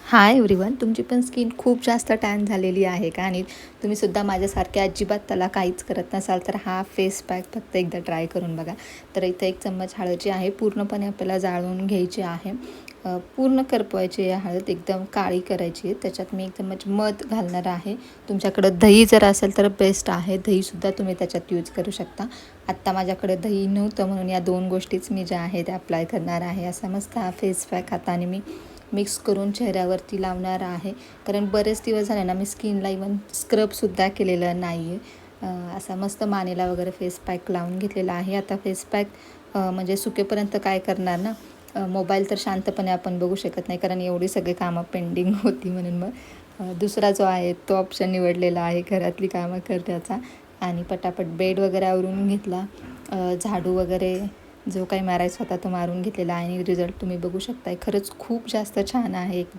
Hi everyone, तुमची पण skin खूप जास्त टॅन झालेली आहे का? आणि तुम्हीसुद्धा माझ्यासारखे अजिबात त्याला काहीच करत नसाल तर हा फेस पॅक फक्त एकदा ट्राय करून बघा. तर इथं 1 चम्मच हळद जी आहे पूर्णपणे आपल्याला जाळून घ्यायची आहे. पूर्ण करपवायची आहे हळद, एकदम काळी करायची आहे. त्याच्यात मी 1 चम्मच मध घालणार आहे. तुमच्याकडं दही जर असेल तर बेस्ट आहे, दहीसुद्धा तुम्ही त्याच्यात यूज करू शकता. आत्ता माझ्याकडे दही नव्हतं म्हणून या 2 गोष्टीच मी ज्या आहेत त्या अप्लाय करणार आहे. असा मस्त हा फेस पॅक हाताने मी मिक्स करून चेहऱ्यावरती लावणार आहे. कारण बरेच दिवस झाले ना मी स्किनला इवन स्क्रबसुद्धा केलेलं नाही आहे. असा मस्त मानेला वगैरे फेस पॅक लावून घेतलेला आहे. आता फेस पॅक म्हणजे सुकेपर्यंत काय करणार ना, मोबाईल तर शांतपणे आपण बघू शकत नाही कारण एवढी सगळी कामं पेंडिंग होती. म्हणून मग दुसरा जो आहे तो ऑप्शन निवडलेला आहे घरातली कामं करण्याचा. आणि पटापट बेड वगैरे आवरून घेतला, झाडू वगैरे जो काही मारायचा होता तो मारून घेतलेला आहे. आणि रिझल्ट तुम्ही बघू शकताय, खरंच खूप जास्त छान आहे. एकदा